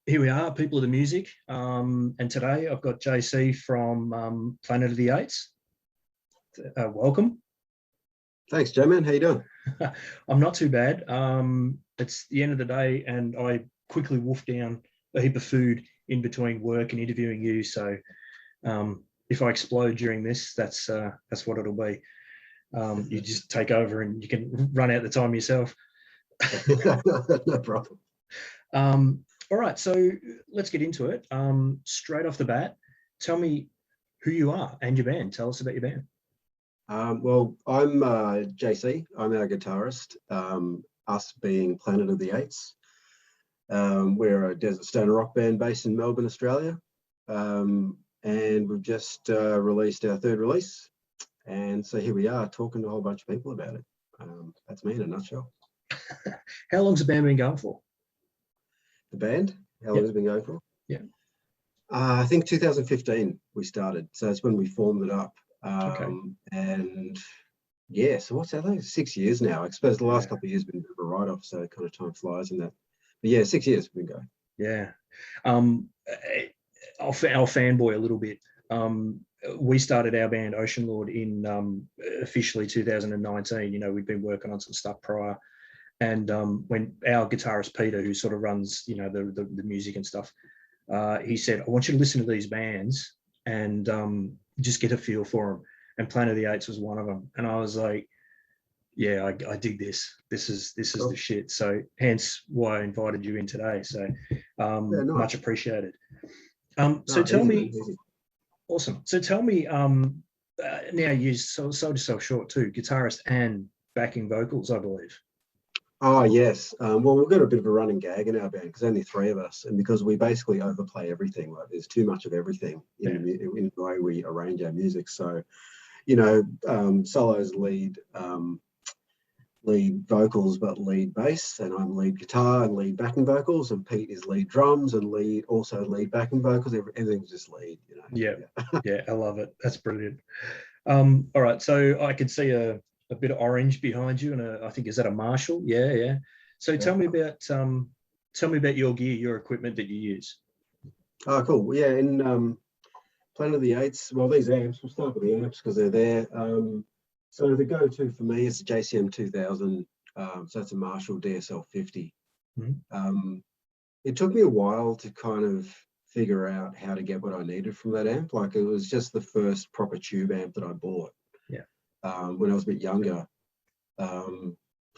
here we are, people of the music, and today I've got JC from Planet of the Apes. Welcome. Thanks, Joe, man. How you doing? I'm not too bad. It's the end of the day, and I quickly wolfed down a heap of food in between work and interviewing you. So if I explode during this, that's what it'll be. You just take over, and you can run out the time yourself. No problem. All right, so let's get into it. Straight off the bat, tell me who you are and your band. Tell us about your band. Well, I'm JC. I'm our guitarist. Us being Planet of the Apes. We're a desert stoner rock band based in Melbourne, Australia, and we've just released our third release. And so here we are talking to a whole bunch of people about it. That's me in a nutshell. How long's the band been going for? The band? How long has it been going for? Yeah. I think 2015 we started. So that's when we formed it up. Okay. And yeah, so what's that? I think it's 6 years now. I suppose the last couple of years have been a bit of a write-off, so kind of time flies in that. But yeah, 6 years we've been going. Yeah. I'll fanboy a little bit. We started our band Ocean Lord in officially 2019. You know, we'd been working on some stuff prior. And when our guitarist Peter, who sort of runs, you know, the music and stuff, he said, "I want you to listen to these bands and just get a feel for them." And Planet of the Apes was one of them. And I was like, "Yeah, I dig this. This is cool. The shit." So hence why I invited you in today. So nice. Much appreciated. So tell me, awesome. So tell me, now you sold yourself short too, guitarist and backing vocals, I believe. Oh, yes. Well, we've got a bit of a running gag in our band because only three of us, and because we basically overplay everything. Like there's too much of everything in the way we arrange our music. So, you know, solos lead vocals, but lead bass, and I'm lead guitar and lead backing vocals, and Pete is lead drums and lead backing vocals. Everything's just lead, you know. Yeah, I love it. That's brilliant. All right, so I can see a bit of orange behind you, and I think, is that a Marshall? Yeah. So tell me about your gear, your equipment that you use. Oh, cool. Yeah, in Planet of the Apes, well, these amps, we'll start with the amps because they're there. So the go-to for me is the JCM 2000. So that's a Marshall DSL 50. Mm-hmm. It took me a while to kind of figure out how to get what I needed from that amp. Like it was just the first proper tube amp that I bought. Yeah. When I was a bit younger,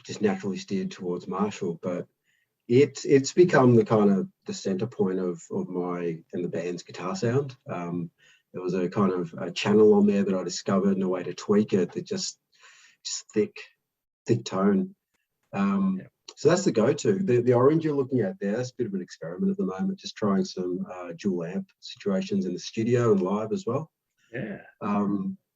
just naturally steered towards Marshall, but it's become the kind of the center point of my and the band's guitar sound. There was a kind of a channel on there that I discovered and a way to tweak it that just thick tone. So that's the go-to. The orange you're looking at there, that's a bit of an experiment at the moment, just trying some dual amp situations in the studio and live as well. Yeah.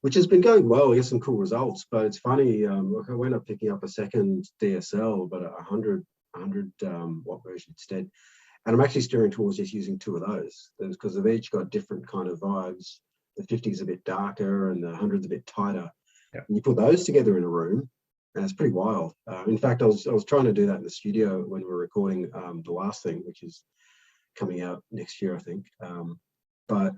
Which has been going well. We get some cool results, but it's funny. Look, I went up picking up a second DSL, but a 100 watt version instead. And I'm actually steering towards just using two of those because they've each got different kind of vibes. The 50 is a bit darker and the 100's a bit tighter. Yeah. And you put those together in a room, and it's pretty wild. In fact, I was trying to do that in the studio when we were recording the last thing, which is coming out next year, I think. But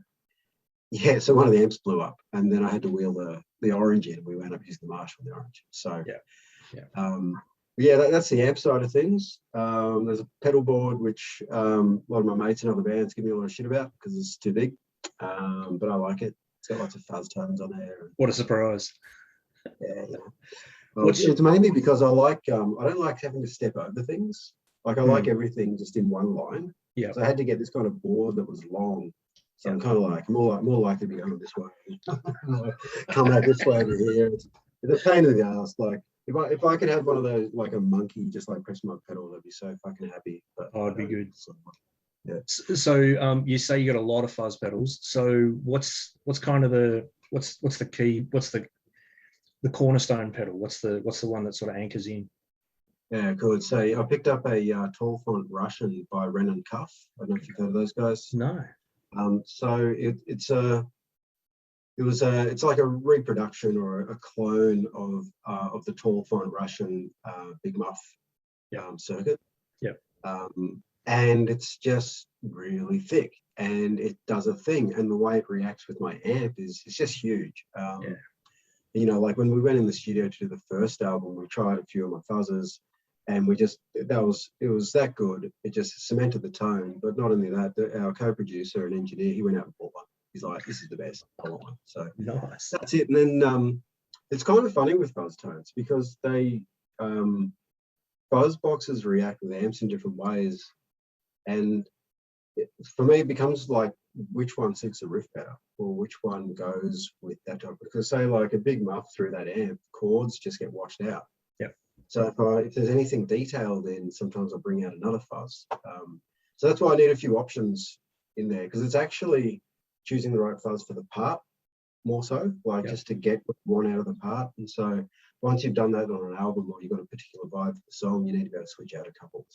yeah, so one of the amps blew up, and then I had to wheel the orange in. We wound up using the Marshall and the orange. So that's the amp side of things. There's a pedal board, which a lot of my mates and other bands give me a lot of shit about because it's too big, but I like it. It's got lots of fuzz tones on there. What a surprise! Yeah. Well, it's mainly because I don't like having to step over things. Like I like everything just in one line. Yeah. So I had to get this kind of board that was long. So I'm kind of like more likely to be going this way. Come out this way over here. It's a pain in the ass. Like if I could have one of those, like a monkey, just like press my pedal, that'd be so fucking happy. But it'd be good. Yeah. So you say you got a lot of fuzz pedals. So what's kind of what's the key? What's the cornerstone pedal? What's the one that sort of anchors in? Yeah, good. So I picked up a tall font Russian by Ren and Cuff. I don't know if you've heard of those guys. No. So it's like a reproduction or a clone of the tall font Russian Big Muff circuit. Yeah. and it's just really thick, and it does a thing, and the way it reacts with my amp is it's just huge. You know, like when we went in the studio to do the first album, we tried a few of my fuzzers, and it was that good. It just cemented the tone. But not only that, our co-producer and engineer, he went out and bought one. He's like, this is the best, I want one. So Nice. that's it. And then it's kind of funny with fuzz tones, because they fuzz boxes react with amps in different ways, and for me, it becomes like which one suits the riff better, or which one goes with that type. Because say like a big muff through that amp, chords just get washed out. Yep. So if there's anything detailed, then sometimes I bring out another fuzz. So that's why I need a few options in there, because it's actually choosing the right fuzz for the part more so, like just to get what you want out of the part. And so once you've done that on an album, or you've got a particular vibe for the song, you need to be able to switch out a couple.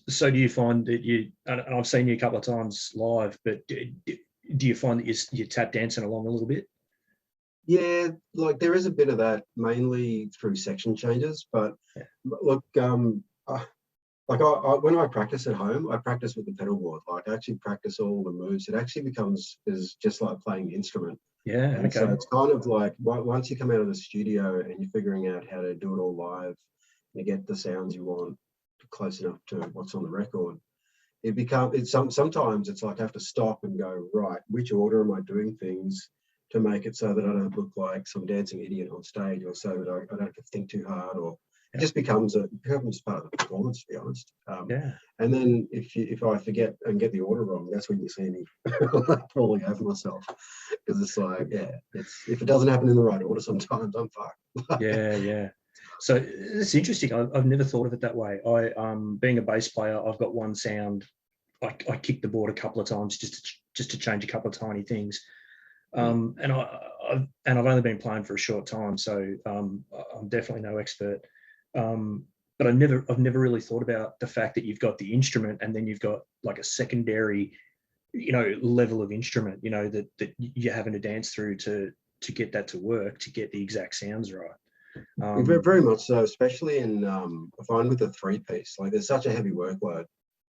So do you find that and I've seen you a couple of times live, but do you find that you're tap dancing along a little bit? Yeah, like there is a bit of that, mainly through section changes. But look, like when I practice at home, I practice with the pedal board. Like I actually practice all the moves. It actually is just like playing the instrument. Yeah, and okay. So it's kind of like once you come out of the studio and you're figuring out how to do it all live, and you get the sounds you want close enough to what's on the record, sometimes it's like I have to stop and go, right, which order am I doing things to make it so that I don't look like some dancing idiot on stage, or so that I don't have to think too hard, or it just becomes part of the performance, to be honest. And then if I forget and get the order wrong, that's when you see me falling over myself, because it's like, if it doesn't happen in the right order, sometimes I'm fucked. Yeah. So it's interesting. I've never thought of it that way. Being a bass player, I've got one sound. I kick the board a couple of times just to change a couple of tiny things. And I've only been playing for a short time, so I'm definitely no expert. But I've never really thought about the fact that you've got the instrument, and then you've got like a secondary, level of instrument, that you're having to dance through to get that to work, to get the exact sounds right. Very much so, especially in I find with the 3-piece, like there's such a heavy workload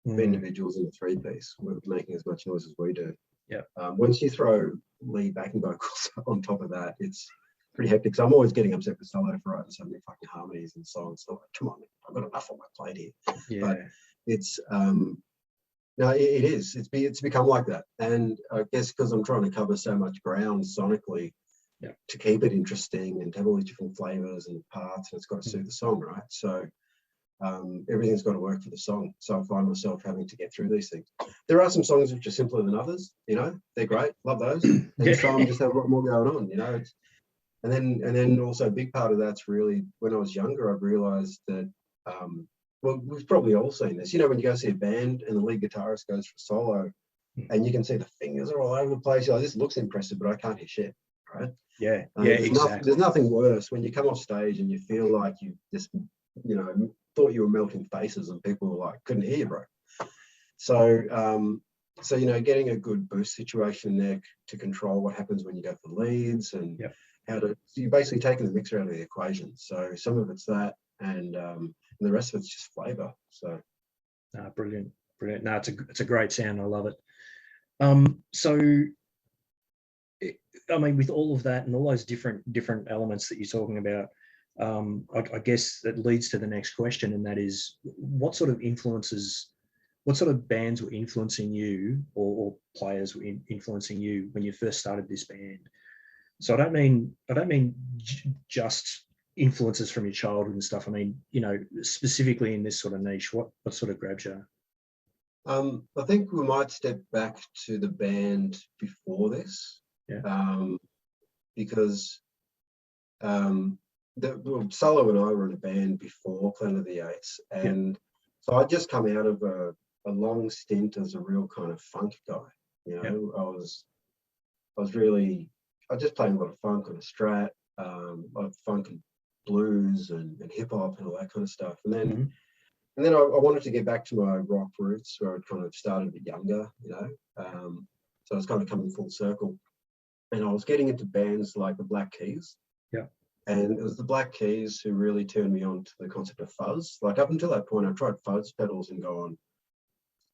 for individuals in the 3-piece, with making as much noise as we do. Yeah. Once you throw lead backing vocals on top of that, it's pretty hectic. So I'm always getting upset with solo for writing so many fucking harmonies and songs. So like, come on, I've got enough on my plate here. Yeah. But it's no, it is. It's become like that, and I guess because I'm trying to cover so much ground sonically, to keep it interesting and to have all these different flavors and parts, and it's got to suit the song, right? So everything's got to work for the song. So I find myself having to get through these things. There are some songs which are simpler than others, they're great, love those. And some just have a lot more going on, and then also a big part of that's really, when I was younger, I realized that well, we've probably all seen this, when you go see a band and the lead guitarist goes for solo and you can see the fingers are all over the place, you're like, this looks impressive, but I can't hear shit, right? Exactly. There's nothing worse when you come off stage and you feel like you just thought you were melting faces and people were like, couldn't hear you, bro. So getting a good boost situation there to control what happens when you go for leads, and so you're basically taking the mixer out of the equation. So some of it's that, and the rest of it's just flavor. So brilliant. No, it's a great sound. I love it. So I mean, with all of that and all those different elements that you're talking about, I guess that leads to the next question, and that is, what sort of bands were influencing you, or players were influencing you when you first started this band? So I don't mean just influences from your childhood and stuff. I mean, specifically in this sort of niche, what sort of grabs you? I think we might step back to the band before this, because Solo and I were in a band before Planet of the Apes, and so I'd just come out of a long stint as a real kind of funk guy. I was just playing a lot of funk on a Strat, a lot of funk and blues and hip hop and all that kind of stuff, and then. And then I wanted to get back to my rock roots, where I'd kind of started a bit younger, so I was kind of coming full circle. And I was getting into bands like the Black Keys. And it was the Black Keys who really turned me on to the concept of fuzz. Like up until that point, I tried fuzz pedals and gone,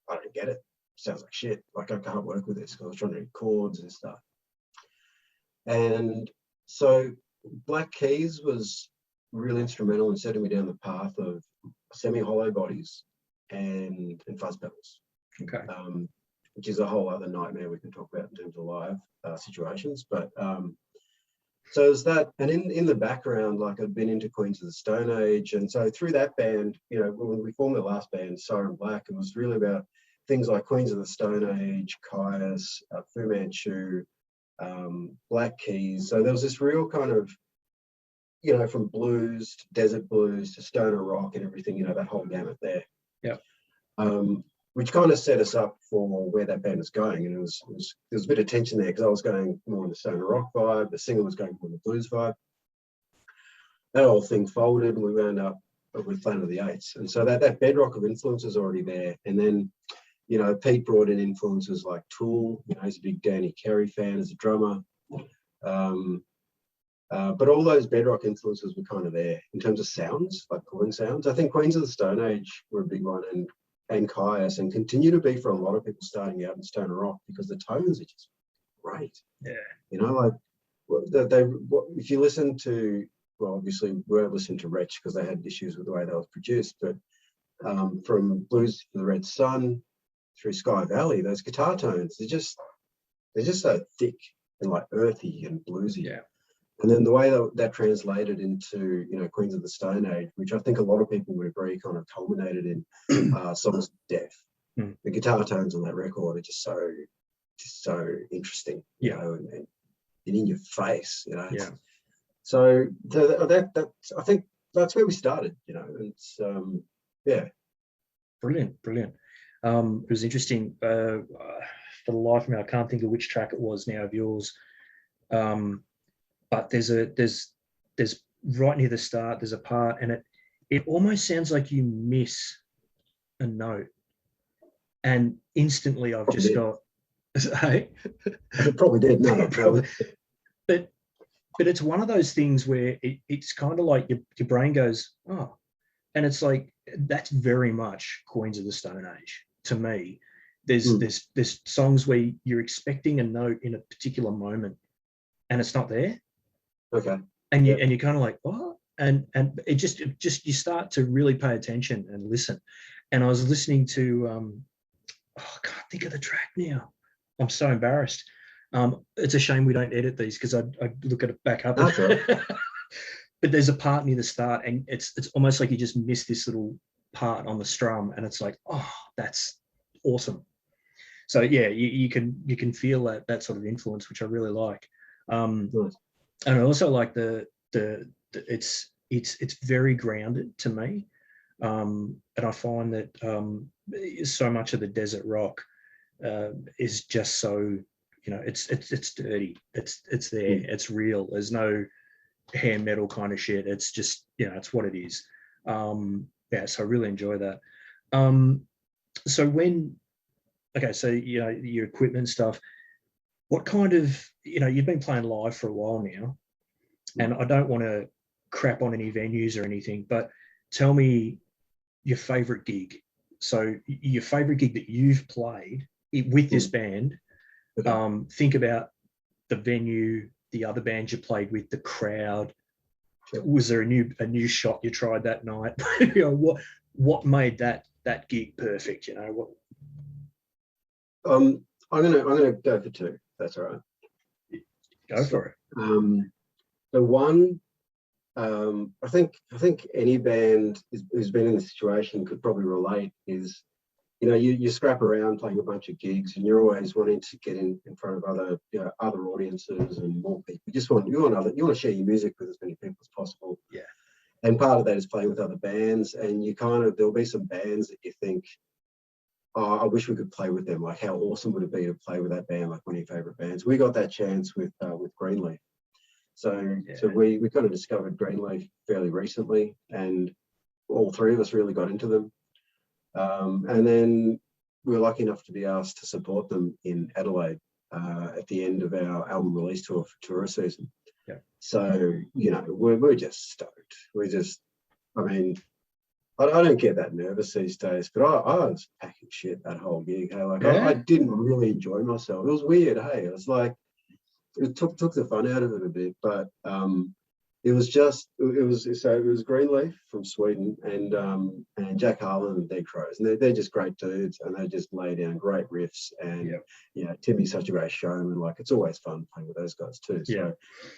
I don't get it. Sounds like shit. Like I can't work with this because I was trying to read chords and stuff. And so Black Keys was really instrumental in setting me down the path of semi-hollow bodies and fuzz pedals. Okay. Which is a whole other nightmare we can talk about in terms of live situations. But so it's that, and in the background, like I'd been into Queens of the Stone Age, and so through that band, you know, when we formed the last band, Siren Black, it was really about things like Queens of the Stone Age, Caius, Fu Manchu, Black Keys. So there was this real kind of, you know, from blues to desert blues to stoner rock and everything, you know, that whole gamut there. Yeah. Which kind of set us up for where that band was going. And there was a bit of tension there because I was going more in the stoner rock vibe, the singer was going more in the blues vibe. That whole thing folded and we wound up with Planet of the Apes. And so that bedrock of influence is already there. And then, you know, Pete brought in influences like Tool, you know, he's a big Danny Carey fan as a drummer. But all those bedrock influences were kind of there in terms of sounds, like pulling sounds. I think Queens of the Stone Age were a big one, and Caius, and continue to be for a lot of people starting out in stoner rock because the tones are just great. Yeah. You know, like if you listen to, well, obviously we're listening to Wretch because they had issues with the way they was produced, but from Blues for the Red Sun through Sky Valley, those guitar tones, they're just so thick and like earthy and bluesy. Yeah. And then the way that translated into, you know, Queens of the Stone Age, which I think a lot of people would agree kind of culminated in Songs of Death. The guitar tones on that record are just so interesting, you know, and in your face, you know. Yeah. So that I think that's where we started, you know. It's yeah. Brilliant. It was interesting. For the life of me, I can't think of which track it was now of yours. But there's right near the start, there's a part, and it almost sounds like you miss a note, and instantly I've just got, hey, it probably did, no, probably. But it's one of those things where it's kind of like your brain goes, oh, and it's like that's very much Queens of the Stone Age to me. There's songs where you're expecting a note in a particular moment, and it's not there. Okay. And you're kind of like, what? And it just you start to really pay attention and listen. And I was listening to I can't think of the track now. I'm so embarrassed. It's a shame we don't edit these because I look at it back up. That's right. But there's a part near the start, and it's almost like you just miss this little part on the strum, and it's like, oh, that's awesome. So yeah, you can feel that sort of influence, which I really like. And I also like it's very grounded to me, and I find that so much of the desert rock is just so, you know, it's dirty, it's there, it's real. There's no hair metal kind of shit. It's just, you know, it's what it is. Yeah, so I really enjoy that. So so you know, your equipment stuff. What kind of, you know, you've been playing live for a while now, and I don't want to crap on any venues or anything, but tell me your favorite gig. So your favorite gig that you've played with this band. Think about the venue, the other bands you played with, the crowd. Was there a new shot you tried that night? You know, what made that gig perfect? You know what? I'm gonna go for two. That's all right. Go for it. The one, I think any band who's been in this situation could probably relate is, you know, you scrap around playing a bunch of gigs and you're always wanting to get in front of other, you know, other audiences and more people. You want to share your music with as many people as possible. Yeah. And part of that is playing with other bands, and there'll be some bands that you think, oh, I wish we could play with them. Like, how awesome would it be to play with that band, like one of your favorite bands? We got that chance with Greenleaf. So we kind of discovered Greenleaf fairly recently, and all three of us really got into them. And then we were lucky enough to be asked to support them in Adelaide at the end of our album release tour for tour season. Yeah. So, you know, we're just stoked. I mean, I don't get that nervous these days, but I was packing shit that whole gig. Hey? Like I didn't really enjoy myself. It was weird. Hey, it was like, it took the fun out of it a bit, but it was Greenleaf from Sweden and Jack Harlan and Dead Crows, and they're just great dudes, and they just lay down great riffs, and you know, Timmy's such a great showman. Like, it's always fun playing with those guys too. So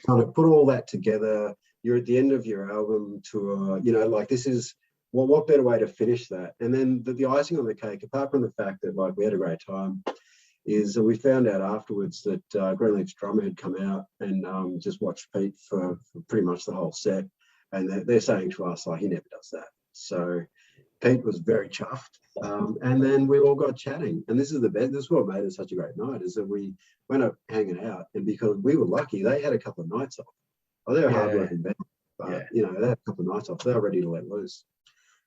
kind of put all that together. You're at the end of your album tour, you know, like this is what better way to finish that? And then the icing on the cake, apart from the fact that like we had a great time, is that we found out afterwards that Greenleaf's drummer had come out and just watched Pete for pretty much the whole set. And they're saying to us, like, he never does that. So Pete was very chuffed. And then we all got chatting. And this is the best, this is what made it such a great night, is that we went up hanging out. And because we were lucky, they had a couple of nights off. Oh, they were hard-working band, but, you know, they had a couple of nights off. They were ready to let loose.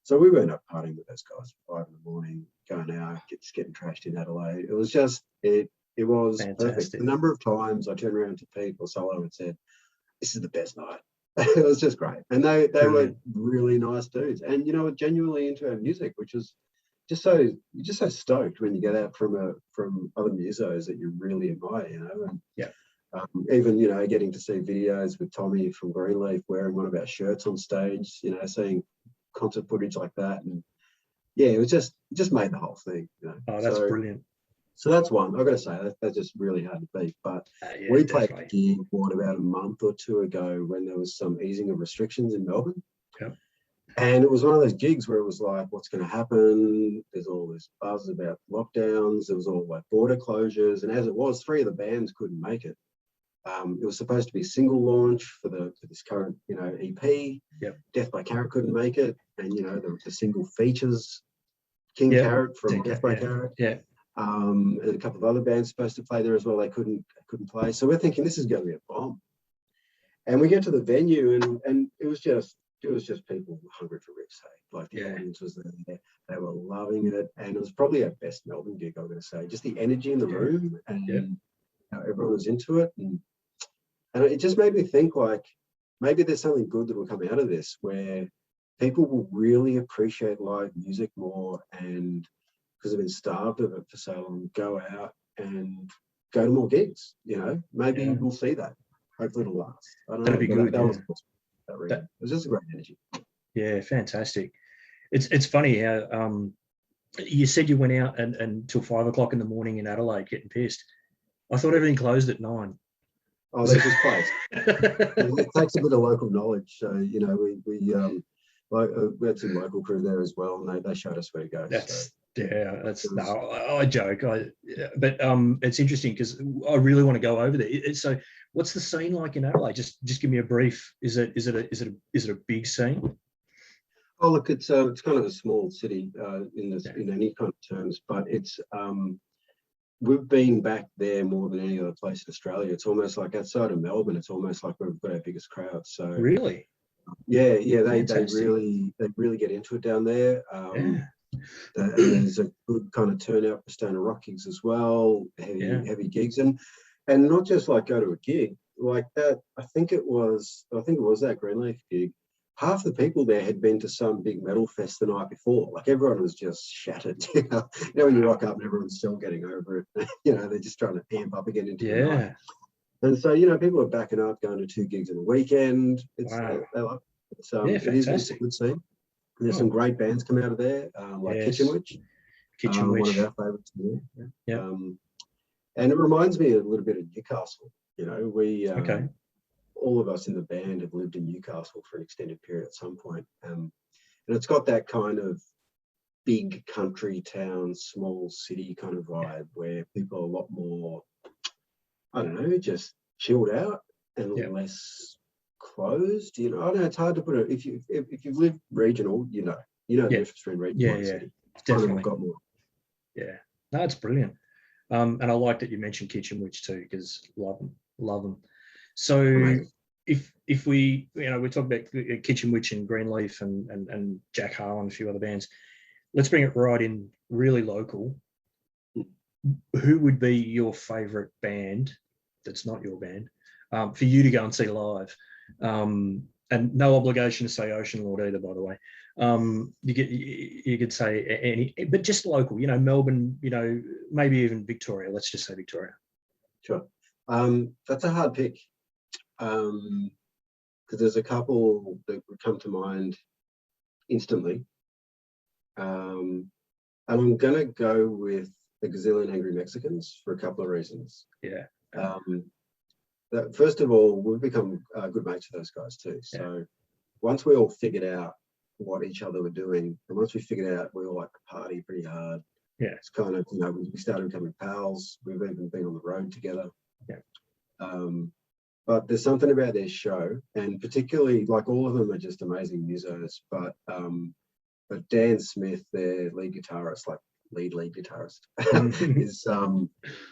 So we went up partying with those guys at 5 in, going out, getting trashed in Adelaide. It was just, it was fantastic. Perfect. The number of times I turned around to Pete or Solo and said, this is the best night. It was just great. And they were really nice dudes. And, you know, genuinely into our music, which is you're just so stoked when you get out from other musos that you really admire, you know. And even, you know, getting to see videos with Tommy from Greenleaf wearing one of our shirts on stage, you know, seeing concert footage like that, and it just made the whole thing, you know. Oh, that's brilliant. So that's one. I've got to say that's just really hard to beat. But we played a gig about a month or two ago when there was some easing of restrictions in Melbourne. And it was one of those gigs where it was like, what's going to happen? There's all this buzz about lockdowns. There was all like border closures, and as it was, 3 of the bands couldn't make it. It was supposed to be a single launch for this current, you know, EP. Death by Carrot couldn't make it, and you know the single features King Carrot from Death by Carrot. And a couple of other bands supposed to play there as well. They couldn't play. So we're thinking this is going to be a bomb. And we get to the venue, and it was just people hungry for riffs. Hey? Like the audience was there, they were loving it, and it was probably our best Melbourne gig. I'm going to say, just the energy in the room, and how everyone was into it, and it just made me think, like, maybe there's something good that will come out of this, where people will really appreciate live music more, and because they've been starved of it for so long, go out and go to more gigs. You know, maybe we'll see that. Hopefully it'll last. I don't know. That'd be good. That was it was just a great energy. Yeah, fantastic. It's funny how you said you went out until 5 o'clock in the morning in Adelaide getting pissed. I thought everything closed at 9. Oh, that's just close. It takes a bit of local knowledge. So, you know, we had some local crew there as well, and they showed us where to go. I joke. But it's interesting because I really want to go over there. So, what's the scene like in Adelaide? Just give me a brief. Is it a big scene? Oh, look, it's kind of a small city in any kind of terms, but it's we've been back there more than any other place in Australia. It's almost like outside of Melbourne, it's almost like we've got our biggest crowd. So really, they really get into it down there. And there's a good kind of turnout for stoner rock gigs as well, heavy gigs, and not just like go to a gig like that. I think it was that Greenleaf gig. Half the people there had been to some big metal fest the night before. Like, everyone was just shattered. You know when you rock up and everyone's still getting over it. You know, they're just trying to amp up again into the night. And so, you know, people are backing up, going to 2 gigs in a weekend. It's a good scene. And there's some great bands come out of there, like Kitchen Witch. One of our favourites there. And it reminds me a little bit of Newcastle. You know, we all of us in the band have lived in Newcastle for an extended period at some point. And it's got that kind of big country town, small city kind of vibe where people are a lot more, I don't know, just chilled out and less closed. You know, I don't know, it's hard to put it. If you've lived regional, you know the difference between regional and city. Definitely. Got more. Yeah, no, it's brilliant. And I like that you mentioned Kitchen Witch too, because love them. So if we, you know, we talk about Kitchen Witch and Greenleaf and Jack Harlan and a few other bands, let's bring it right in, really local. Who would be your favourite band that's not your band for you to go and see live? And no obligation to say Ocean Lord either, by the way. You could say any, but just local, you know, Melbourne, you know, maybe even Victoria. Let's just say Victoria. Sure. That's a hard pick, because there's a couple that would come to mind instantly. And I'm going to go with the Gazillion Angry Mexicans for a couple of reasons. Yeah. First of all, we've become good mates with those guys too. So once we all figured out what each other were doing, and once we figured out we all like to party pretty hard, it's kind of, you know, we started becoming pals. We've even been on the road together. But there's something about their show, and particularly, like, all of them are just amazing musos, but Dan Smith, their lead guitarist, like lead guitarist,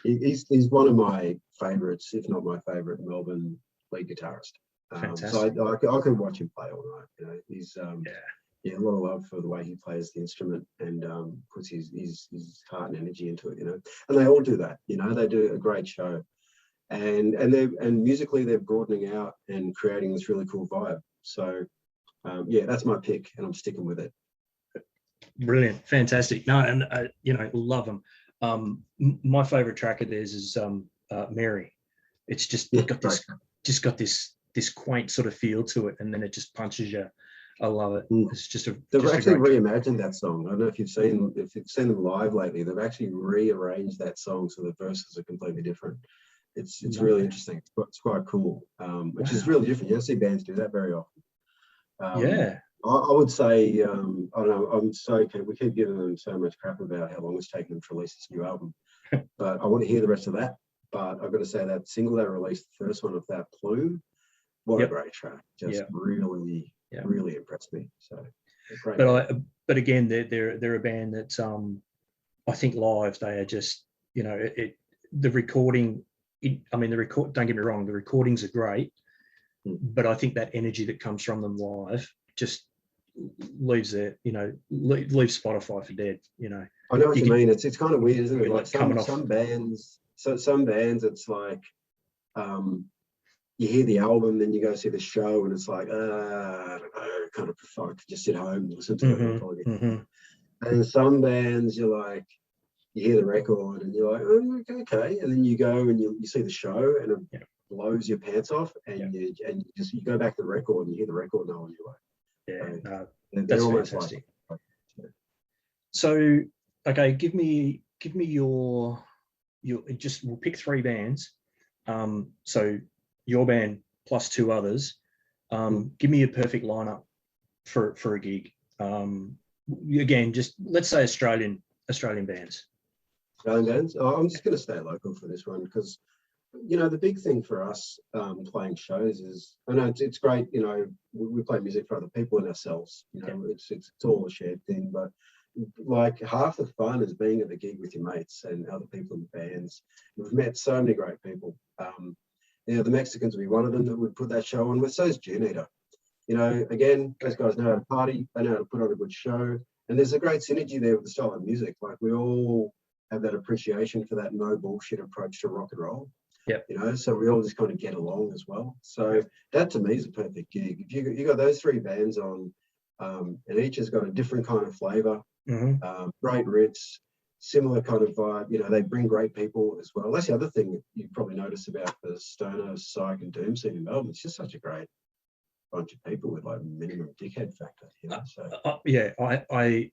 is he's one of my favorites, if not my favorite Melbourne lead guitarist. So I could watch him play all night. You know, he's a lot of love for the way he plays the instrument, and puts his heart and energy into it. You know, and they all do that. You know, they do a great show, and musically they're broadening out and creating this really cool vibe. So that's my pick, and I'm sticking with it. Brilliant, fantastic. No, and you know, love them. My favorite track of theirs is Mary. It's just got this quaint sort of feel to it, and then it just punches you. I love it. It's just they've actually reimagined that song. I don't know if you've seen them live lately. They've actually rearranged that song so the verses are completely different. It's really interesting. It's quite cool, which is really different. You don't see bands do that very often. I would say, I don't know, we keep giving them so much crap about how long it's taken them to release this new album, but I want to hear the rest of that. But I've got to say that single they released, the first one of that, Plume, what a great track. Just really impressed me. So, but again, they're a band that I think live they are just, you know, the recording. Don't get me wrong, the recordings are great, but I think that energy that comes from them live just leaves leaves Spotify for dead. You know, I know what you mean. It's kind of weird, isn't it? Like some bands, it's like you hear the album, then you go see the show, and it's like, I don't know, kind of prefer to just sit home and listen to it. And some bands, you're like, you hear the record and you're like, oh, okay, and then you go and you see the show, and it blows your pants off, and you go back to the record and you hear the record, and you're like, that's fantastic. So, okay, give me your just, we'll pick three bands. So your band plus two others. Give me a perfect lineup for a gig. Again, just let's say Australian bands. Australian bands. I'm just going to stay local for this one, because, you know, the big thing for us playing shows is, I know it's great, you know, we play music for other people and ourselves, you know, it's all a shared thing, but like half the fun is being at the gig with your mates and other people in bands. We've met so many great people. You know, the Mexicans would be one of them that would put that show on with. So is June Eater. You know, again, those guys know how to party, they know how to put on a good show, and there's a great synergy there with the style of music. Like, we all have that appreciation for that no bullshit approach to rock and roll. You know, so we all just kind of get along as well. So that to me is a perfect gig. If you got those three bands on, and each has got a different kind of flavor, great riffs, similar kind of vibe. You know, they bring great people as well. That's the other thing that you probably notice about the stoner, psych, and doom scene in Melbourne. It's just such a great bunch of people with like minimum dickhead factor. You know, so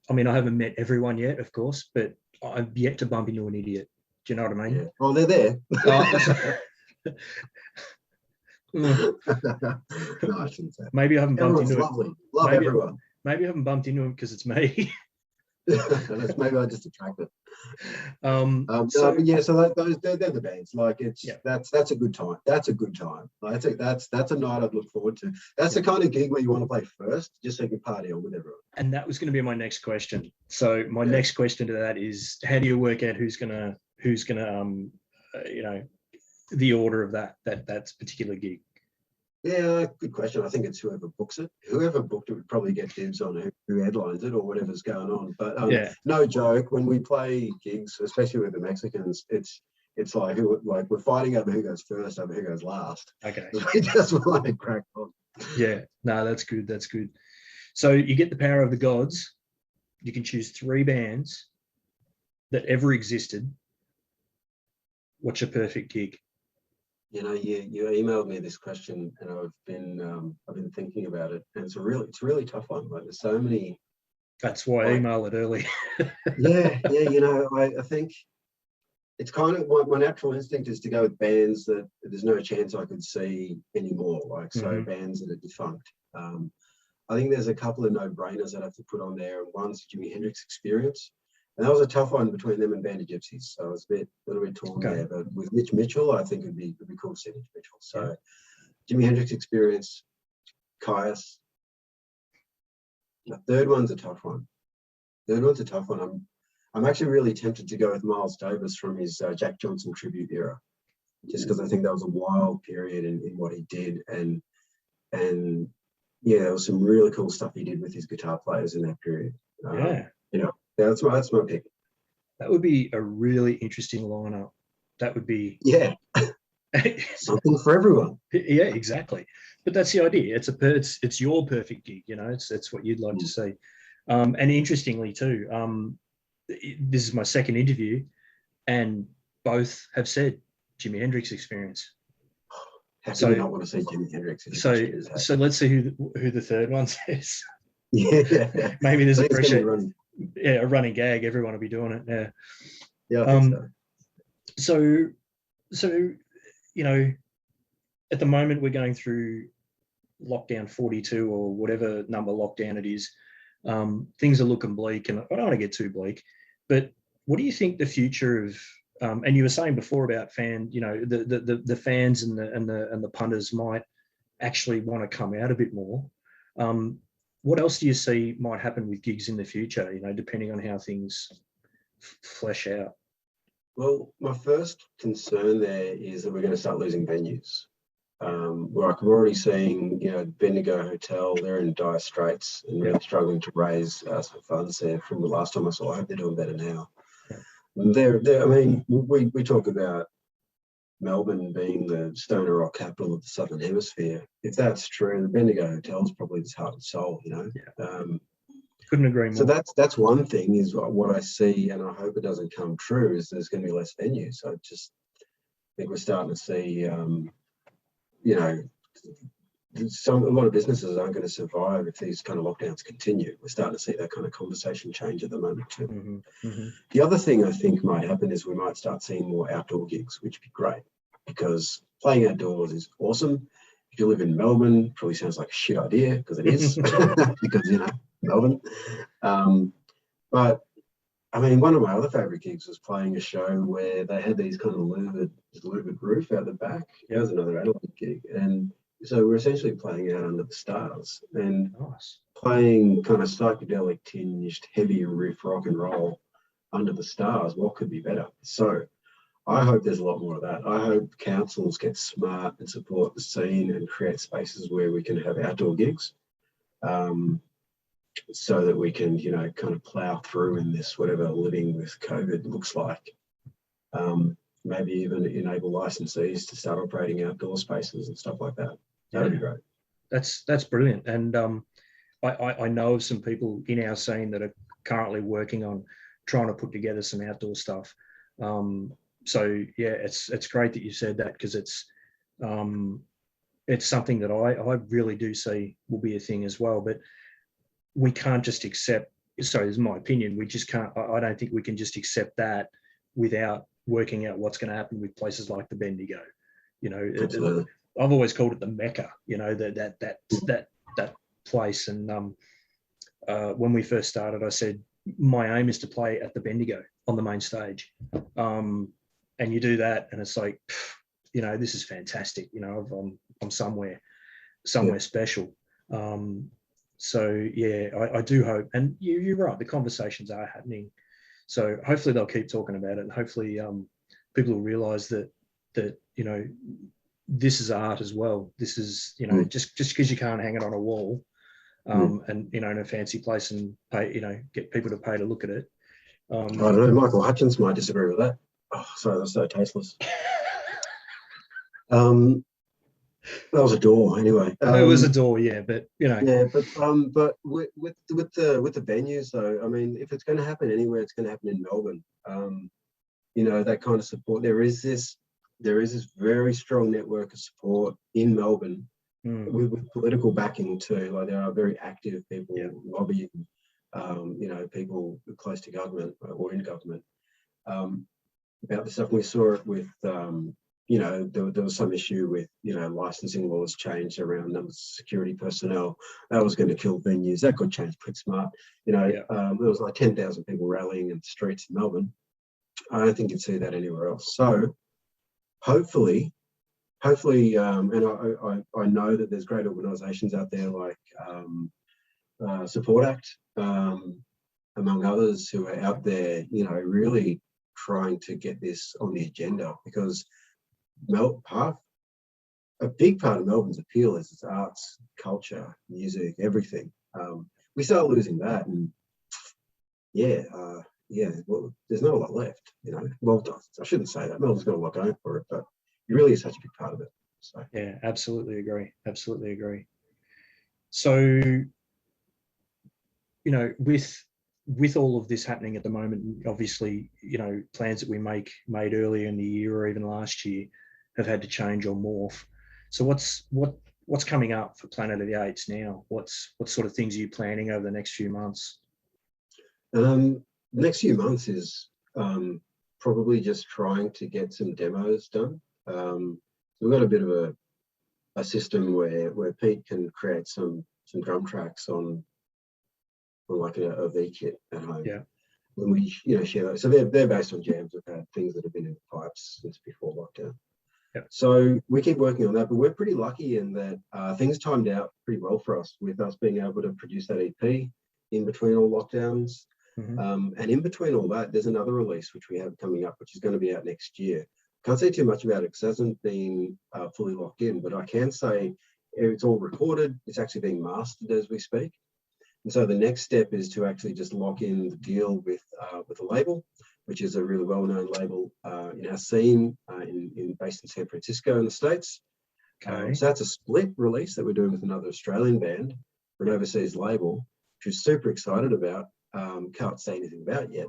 I mean, I haven't met everyone yet, of course, but I've yet to bump into an idiot. Do you know what I mean? Yeah. Oh, they're there. No, I shouldn't say. Maybe I haven't bumped into lovely. Love everyone. Maybe I haven't bumped into him because it's me. Maybe I just attracted. So they're the bands. Like, that's a good time. That's a good time. Like, that's a night I'd look forward to. That's the kind of gig where you want to play first, just so you can party on with everyone. And that was going to be my next question. So my next question to that is, how do you work out who's gonna you know, the order of that particular gig? Yeah, good question. I think it's whoever books it. Whoever booked it would probably get dibs on who headlines it or whatever's going on. But no joke, when we play gigs, especially with the Mexicans, it's It's like we're fighting over who goes first, over who goes last. Okay. We just want to crack on. Yeah, no, that's good. That's good. So you get the power of the gods. You can choose 3 bands that ever existed. What's your perfect gig? You know, you emailed me this question, and I've been thinking about it, and it's a really tough one. Like, there's so many. That's why I emailed it early. Yeah. You know, I think it's kind of my natural instinct is to go with bands that there's no chance I could see anymore. Like, so bands that are defunct. I think there's a couple of no-brainers that I have to put on there. One's Jimi Hendrix Experience. And that was a tough one between them and Band of Gypsies. So I was a little bit torn there. But with Mitch Mitchell, I think it'd be cool to see Mitch Mitchell. So Jimi Hendrix Experience, Caius. The third one's a tough one. I'm actually really tempted to go with Miles Davis from his Jack Johnson tribute era, just because I think that was a wild period in what he did. And yeah, there was some really cool stuff he did with his guitar players in that period. You know, that's my pick. That would be a really interesting lineup. That would be something for everyone. Yeah, exactly. But that's the idea. It's your perfect gig. You know, it's what you'd like to see. And interestingly too, this is my second interview, and both have said Jimi Hendrix Experience. How can you not want to see Jimi Hendrix? So let's see who the third one says. Yeah, maybe there's a running gag. Everyone will be doing it. Yeah, I think so. So you know, at the moment we're going through lockdown 42 or whatever number lockdown it is. Things are looking bleak, and I don't want to get too bleak, but what do you think the future of and you were saying before about the fans and the punters might actually want to come out a bit more. What else do you see might happen with gigs in the future, you know, depending on how things flesh out? Well, my first concern there is that we're going to start losing venues. Where I'm already seeing, you know, Bendigo Hotel, they're in dire straits and really struggling to raise some funds there from the last time I saw. I hope they're doing better now. I mean, we talk about Melbourne being the stoner rock capital of the Southern Hemisphere. If that's true, the Bendigo Hotel is probably its heart and soul, you know. Couldn't agree more. So that's one thing is what I see, and I hope it doesn't come true, is there's going to be less venues. So I just think we're starting to see, you know, a lot of businesses aren't going to survive if these kind of lockdowns continue. We're starting to see that kind of conversation change at the moment too. The other thing I think might happen is we might start seeing more outdoor gigs, which would be great, because playing outdoors is awesome. If you live in Melbourne, it probably sounds like a shit idea, because it is, because, you know, Melbourne. But I mean, one of my other favourite gigs was playing a show where they had these kind of louvered roof out the back. It was another Adelaide gig, and so we're essentially playing out under the stars and playing kind of psychedelic tinged heavy riff rock and roll under the stars. What could be better? So I hope there's a lot more of that. I hope councils get smart and support the scene and create spaces where we can have outdoor gigs, so that we can, you know, kind of plow through in this, whatever living with COVID looks like. Maybe even enable licensees to start operating outdoor spaces and stuff like that. That'd be great. That's brilliant. And I know of some people in our scene that are currently working on trying to put together some outdoor stuff. So yeah, it's great that you said that, because it's something that I really do see will be a thing as well. But we can't just accept, sorry, this is my opinion, we just can't, I don't think we can just accept that without working out what's going to happen with places like the Bendigo. You know, I've always called it the Mecca, you know, that place. And when we first started, I said, my aim is to play at the Bendigo on the main stage. And you do that and it's like, you know, this is fantastic. You know, I'm somewhere special. So yeah, I do hope, and you're right, the conversations are happening. So hopefully they'll keep talking about it, and hopefully people will realise that you know, this is art as well. This is, you know, just because you can't hang it on a wall, and, you know, in a fancy place and pay, you know, get people to pay to look at it. I don't know. Michael Hutchins might disagree with that. Oh, Oh, sorry, that's so tasteless. That was a door anyway. It was a door, yeah, but Yeah, but with the venues though, I mean, if it's going to happen anywhere, it's going to happen in Melbourne. That kind of support. There is this very strong network of support in Melbourne with political backing too. Like there are very active people lobbying, people close to government or in government about the stuff. We saw it with there was some issue with licensing laws changed around numbers of security personnel. That was going to kill venues. That got changed pretty smart. There was like 10,000 people rallying in the streets of Melbourne. I don't think you'd see that anywhere else. So hopefully, and I know that there's great organisations out there like Support Act, among others, who are out there, really trying to get this on the agenda, because a big part of Melbourne's appeal is its arts, culture, music, everything. We start losing that, and well, there's not a lot left, Well, I shouldn't say that. Melbourne's got a lot going for it, but it really is such a big part of it. So yeah, absolutely agree. Absolutely agree. So, with all of this happening at the moment, obviously, plans that we made earlier in the year or even last year have had to change or morph. So what's coming up for Planet of the Apes now? What sort of things are you planning over the next few months? The next few months is probably just trying to get some demos done. We've got a bit of a system where Pete can create some drum tracks on like a V kit at home. Yeah. When we share those, so they're based on jams. We've had things that have been in the pipes since before lockdown. Yep. So we keep working on that, but we're pretty lucky in that things timed out pretty well for us, with us being able to produce that EP in between all lockdowns. And in between all that, there's another release which we have coming up, which is going to be out next year. Can't say too much about it because it hasn't been fully locked in, but I can say it's all recorded. It's actually being mastered as we speak. And so the next step is to actually just lock in the deal with a label, which is a really well-known label in our scene, based in San Francisco in the States. Okay. So that's a split release that we're doing with another Australian band for an overseas label, which we're super excited about. Can't say anything about yet,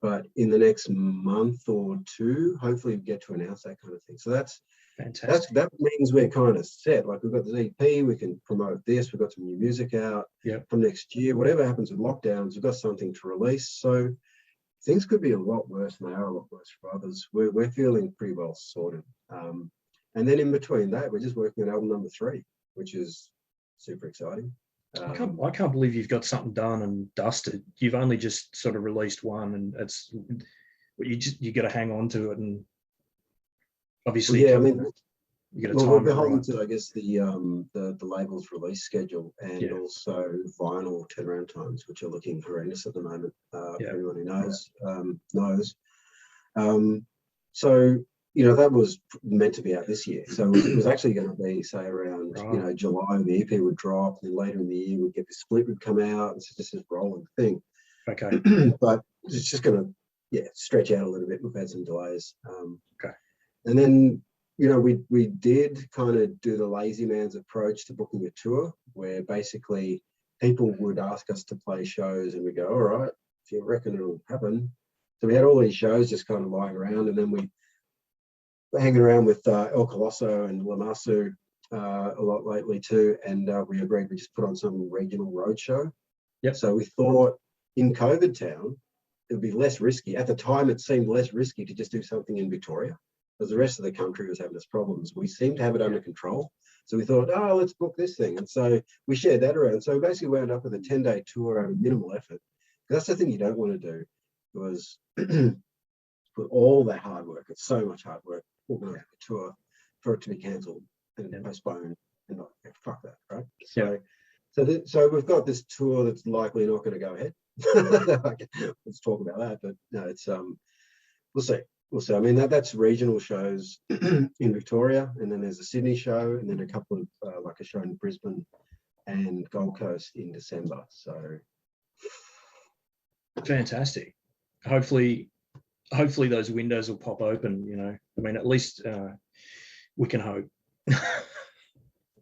but in the next month or two, hopefully we get to announce that kind of thing. So that's fantastic. That means we're kind of set. Like we've got the EP, we can promote this. We've got some new music out from next year. Whatever happens with lockdowns, we've got something to release. So things could be a lot worse, and they are a lot worse for others. We're feeling pretty well sorted. And then in between that, we're just working on album number 3, which is super exciting. I can't believe you've got something done and dusted. You've only just sort of released one, and you got to hang on to it. And obviously, well, yeah, I mean, you got to time we're it beholden right. to, I guess, the label's release schedule, and also vinyl turnaround times, which are looking horrendous at the moment. For anyone who knows, knows. So that was meant to be out this year. So it was actually going to be, say, around July, the EP would drop, and then later in the year we'd get the split would come out. It's just this rolling thing. Okay. But it's just going to stretch out a little bit. We've had some delays. Okay. And then we did kind of do the lazy man's approach to booking a tour, where basically people would ask us to play shows, and we go, all right, if you reckon it'll happen. So we had all these shows just kind of lying around, and then we were hanging around with El Colosso and Lamasu a lot lately too, and we agreed we just put on some regional road show. Yep. So we thought in COVID town, it would be less risky. At the time, it seemed less risky to just do something in Victoria, because the rest of the country was having its problems. We seemed to have it under control. So we thought, let's book this thing. And so we shared that around. So we basically wound up with a 10-day tour at a minimal effort. That's the thing you don't want to do, because with all that hard work, it's so much hard work, organising a tour, for it to be cancelled and postponed, and not, fuck that, right? So we've got this tour that's likely not going to go ahead. Let's talk about that, but no, it's we'll see. I mean, that's regional shows in Victoria, and then there's a Sydney show, and then a couple of like a show in Brisbane and Gold Coast in December. So fantastic. Hopefully hopefully those windows will pop open. I mean, at least we can hope.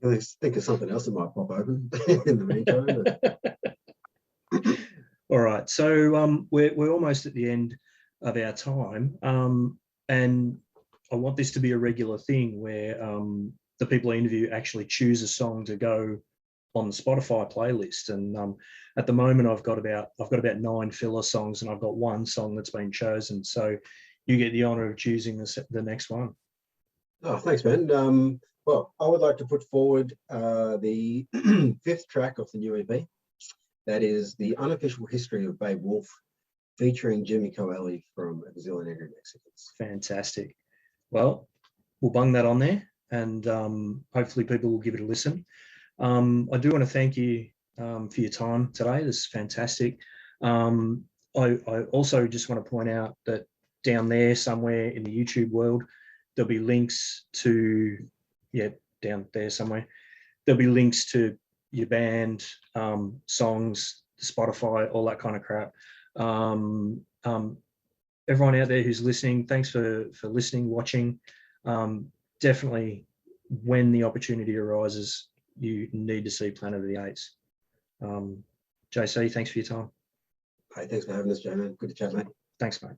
I think of something else that might pop open in the meantime. All right, so we're almost at the end of our time, and I want this to be a regular thing where the people I interview actually choose a song to go on the Spotify playlist. And at the moment, I've got about 9 filler songs, and I've got one song that's been chosen. So you get the honour of choosing the next one. Oh, thanks, man. Well, I would like to put forward the 5th track of the new EP. That is The Unofficial History of Babe Wolf, featuring Jimi from Brazil and Angry Mexicans. Fantastic. Well, we'll bung that on there, and hopefully people will give it a listen. I do want to thank you for your time today. This is fantastic. I also just want to point out that down there somewhere in the YouTube world, there'll be links to, down there somewhere, there'll be links to your band, songs, Spotify, all that kind of crap. Everyone out there who's listening, thanks for listening, watching. Definitely, when the opportunity arises, you need to see Planet of the Apes. JC, thanks for your time. Hey, thanks for having us, Jay, man. Good to chat, mate. Thanks, mate.